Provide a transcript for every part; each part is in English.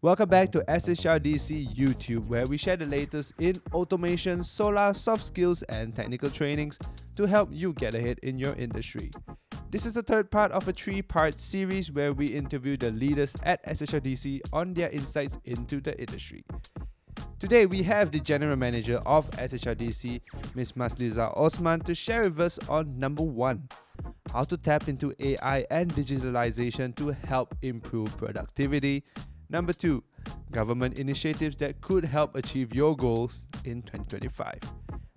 Welcome back to SHRDC YouTube, where we share the latest in automation, solar, soft skills, and technical trainings to help you get ahead in your industry. This is the third part of a three-part series where we interview the leaders at SHRDC on their insights into the industry. Today, we have the General Manager of SHRDC, Ms. Masliza Osman, to share with us on number 1, how to tap into AI and digitalization to help improve productivity. Number 2, government initiatives that could help achieve your goals in 2025.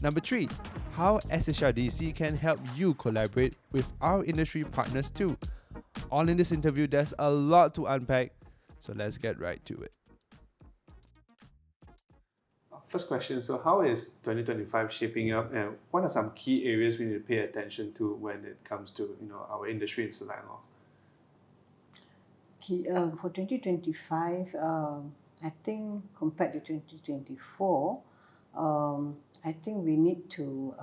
Number 3, how SHRDC can help you collaborate with our industry partners too. All in this interview, there's a lot to unpack, so let's get right to it. First question, so how is 2025 shaping up, and what are some key areas we need to pay attention to when it comes to our industry in Selangor? For 2025, I think compared to 2024, I think we need to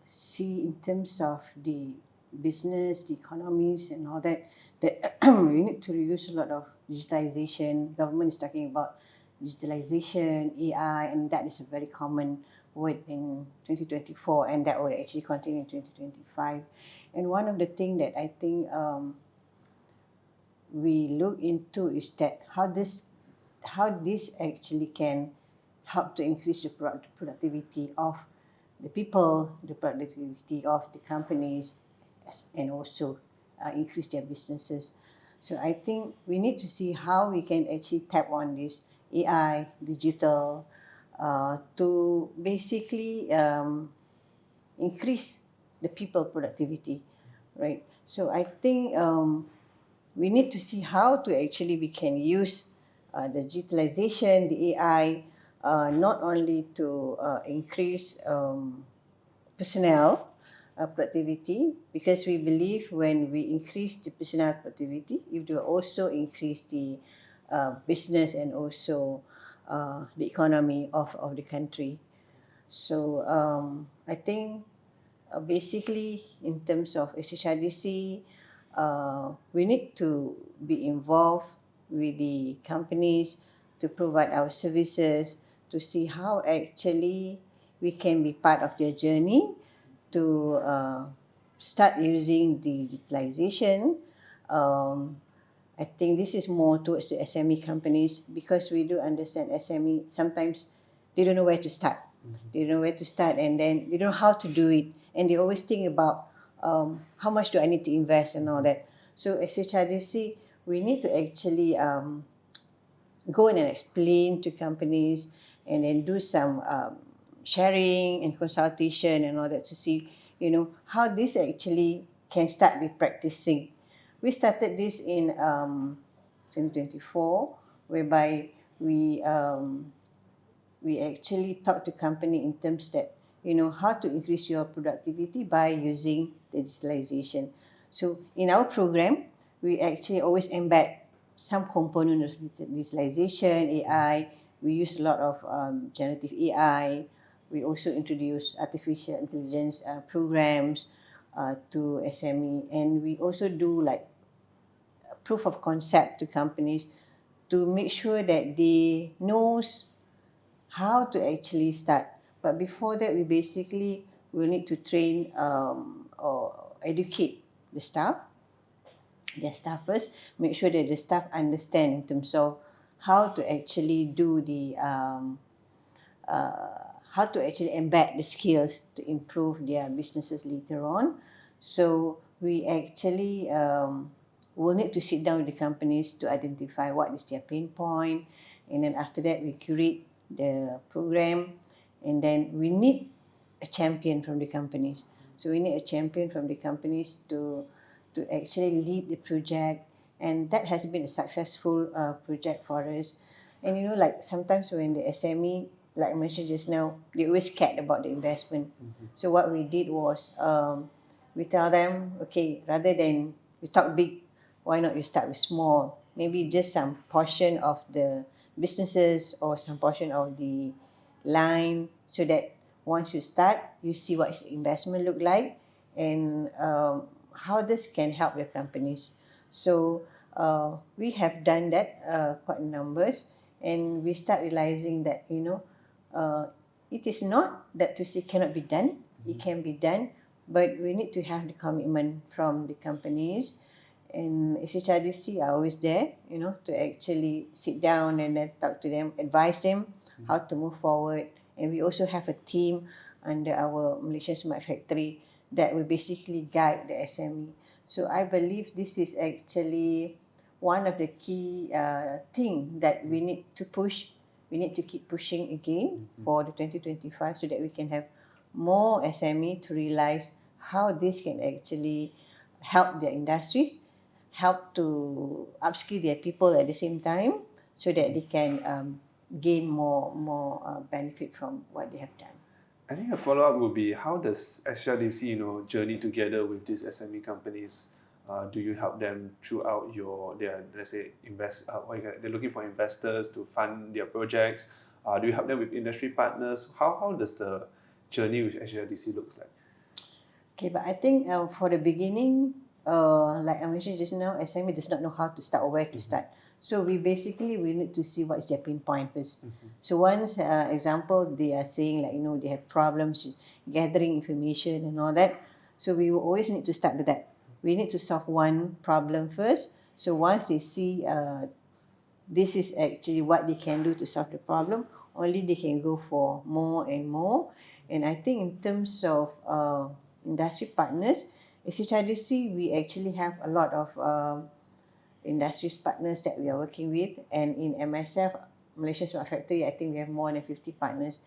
see in terms of the business, the economies and all that we need to use a lot of digitalization. Government is talking about digitalization, AI, and that is a very common word in 2024, and that will actually continue in 2025. And one of the things that I think we look into is that how this actually can help to increase the productivity of the people, the productivity of the companies, and also increase their businesses. So I think we need to see how we can actually tap on this AI, digital, to basically increase the people productivity, right? So I think we need to see how to actually we can use the digitalization, the AI, not only to increase personnel productivity, because we believe when we increase the personnel productivity, it will also increase the business and also the economy of the country. So I think basically in terms of SHRDC, we need to be involved with the companies to provide our services, to see how actually we can be part of their journey to start using digitalization. I think this is more towards the SME companies, because we do understand SME sometimes they don't know where to start. They don't know where to start, and then they don't know how to do it, and they always think about how much do I need to invest and all that. So as HRDC, we need to actually go in and explain to companies, and then do some sharing and consultation and all that to see, how this actually can start with practicing. We started this in 2024, whereby we actually talk to company in terms that, how to increase your productivity by using digitalization. So in our program, we actually always embed some component of digitalization, AI. We use a lot of generative AI. We also introduce artificial intelligence programs to SME, and we also do like proof of concept to companies to make sure that they knows how to actually start. But before that, we basically will need to train or educate the staff, their staff first, make sure that the staff understand in terms of how to actually do the how to actually embed the skills to improve their businesses later on. So we actually will need to sit down with the companies to identify what is their pain point, and then after that we curate the program, and then we need a champion from the companies. So we need a champion from the companies to actually lead the project, and that has been a successful project for us. And like sometimes when the SME, like I mentioned just now, they always scared about the investment. So what we did was we tell them, okay, rather than you talk big, why not you start with small? Maybe just some portion of the businesses or some portion of the line, so that once you start, you see what investment look like, and how this can help your companies. So we have done that quite numbers, and we start realizing that it is not that to say cannot be done. It can be done, but we need to have the commitment from the companies. And SHRDC are always there, to actually sit down and then talk to them, advise them how to move forward. And we also have a team under our Malaysian Smart Factory that will basically guide the SME. So I believe this is actually one of the key thing that we need to push. We need to keep pushing again for the 2025 so that we can have more SME to realize how this can actually help their industries, help to upskill their people at the same time so that they can gain more benefit from what they have done. I think a follow-up would be, how does SHRDC, journey together with these SME companies? Do you help them throughout let's say, they're looking for investors to fund their projects? Do you help them with industry partners? How does the journey with SHRDC looks like? Okay, but I think for the beginning, like I mentioned just now, SME does not know how to start or where to start. So we need to see what is their pain point first. So once, example, they are saying they have problems gathering information and all that. So we will always need to start with that. We need to solve one problem first. So once they see this is actually what they can do to solve the problem, only they can go for more and more. And I think in terms of industry partners, SHRDC, we actually have a lot of industry partners that we are working with. And in MSF, Malaysia Smart Factory, I think we have more than 50 partners,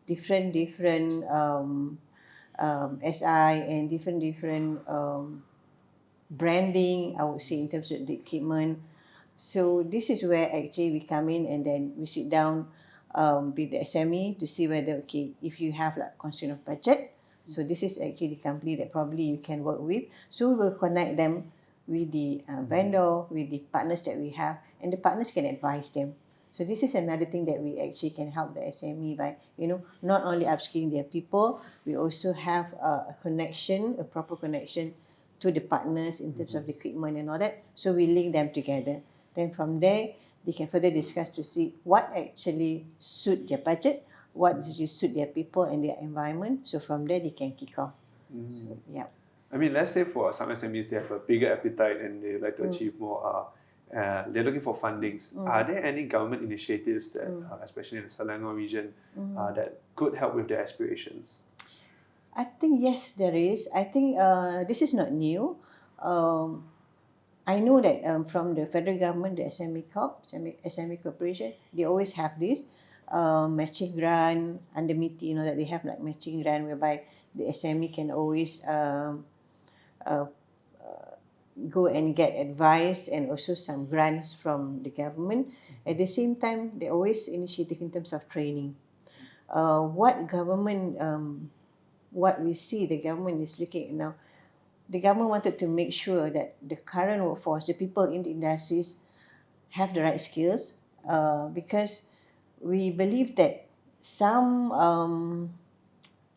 different SI and different branding, I would say, in terms of the equipment. So this is where actually we come in and then we sit down with the SME to see whether, okay, if you have constraint of budget, so this is actually the company that probably you can work with. So we will connect them with the vendor, with the partners that we have, and the partners can advise them. So this is another thing that we actually can help the SME by, not only upskilling their people, we also have a proper connection to the partners in terms of the equipment and all that. So we link them together. Then from there, they can further discuss to see what actually suit their budget, what actually suit their people and their environment. So from there, they can kick off. So, yeah. I mean, let's say for some SMEs, they have a bigger appetite and they like to achieve more. They're looking for fundings. Are there any government initiatives that, especially in the Selangor region, that could help with their aspirations? I think yes, there is. I think this is not new. I know that from the federal government, the SME Corporation, they always have this matching grant under MITI, that they have matching grant whereby the SME can always go and get advice and also some grants from the government. At the same time, they always initiative in terms of training. What we see the government is looking at now, the government wanted to make sure that the current workforce, the people in the industries, have the right skills because we believe that some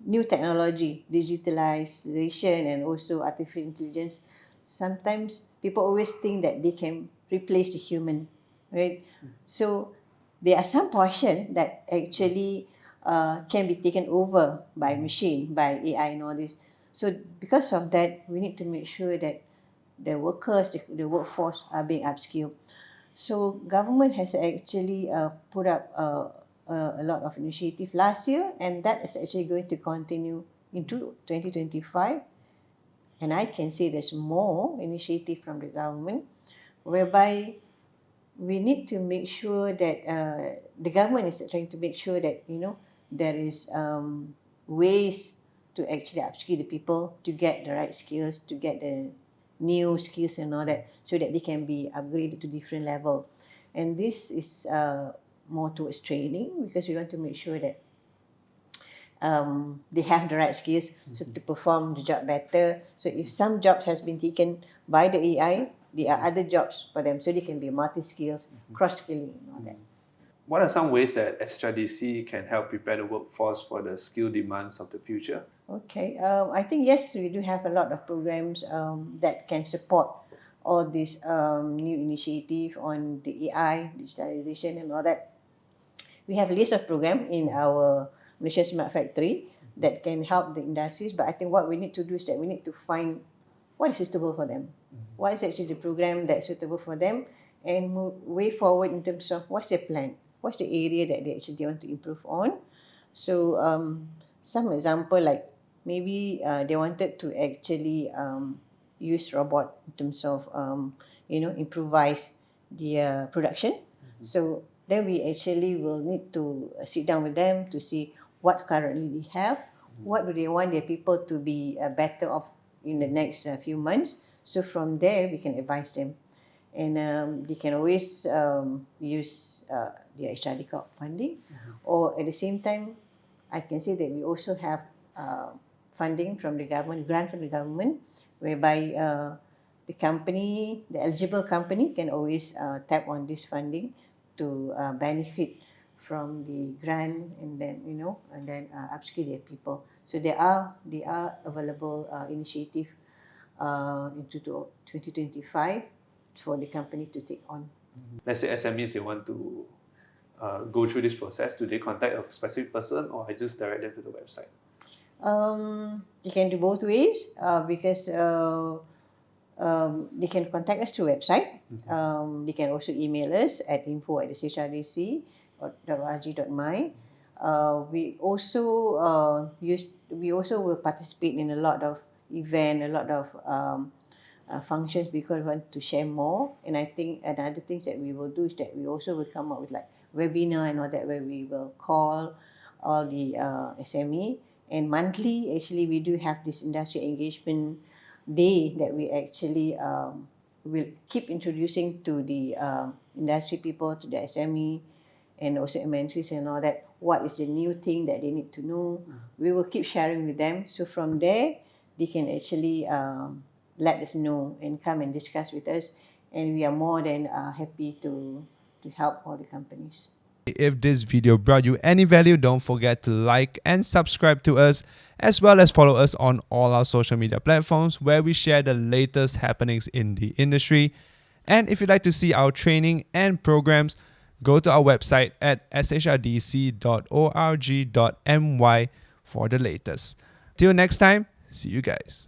new technology, digitalization and also artificial intelligence, sometimes people always think that they can replace the human, right? So there are some portion that actually can be taken over by machine, by AI and all this. So because of that, we need to make sure that the workers, the workforce are being upskilled. So government has actually put up a lot of initiative last year, and that is actually going to continue into 2025. And I can say there's more initiative from the government, whereby we need to make sure that the government is trying to make sure that there is ways to actually upskill the people to get the right skills, to get the new skills and all that, so that they can be upgraded to different level. And this is more towards training because we want to make sure that they have the right skills so to perform the job better. So if some jobs has been taken by the AI, there are other jobs for them, so they can be multi-skills, cross-skilling and all that. What are some ways that SHRDC can help prepare the workforce for the skill demands of the future? Okay, I think yes, we do have a lot of programs that can support all this new initiative on the AI, digitalization and all that. We have a list of program in our Malaysia Smart Factory that can help the industries. But I think what we need to do is that we need to find what is suitable for them. What is actually the program that's suitable for them, and move way forward in terms of what's their plan, what's the area that they actually want to improve on. So some example like maybe they wanted to actually use robot in terms of improvise their production. So then we actually will need to sit down with them to see what currently they have, what do they want their people to be better off in the next few months. So from there we can advise them, and they can always use the HRD funding, or at the same time I can say that we also have funding from the government, grant from the government, whereby the eligible company can always tap on this funding to benefit from the grant, and then upskill their people. So there are available initiative into 2025 for the company to take on. Let's say SMEs, they want to go through this process. Do they contact a specific person, or I just direct them to the website? You can do both ways because they can contact us through website. They can also email us at info@shrdc.org.my. We also will participate in a lot of event, a lot of functions, because we want to share more. And I think another things that we will do is that we also will come up with like webinar and all that, where we will call all the SME. And monthly, actually, we do have this industry engagement day that we actually will keep introducing to the industry people, to the SME, and also MNCs and all that. What is the new thing that they need to know? We will keep sharing with them. So from there, they can actually let us know and come and discuss with us. And we are more than happy to help all the companies. If this video brought you any value, don't forget to like and subscribe to us, as well as follow us on all our social media platforms where we share the latest happenings in the industry. And if you'd like to see our training and programs, go to our website at shdc.org.my for the latest. Till next time, see you guys.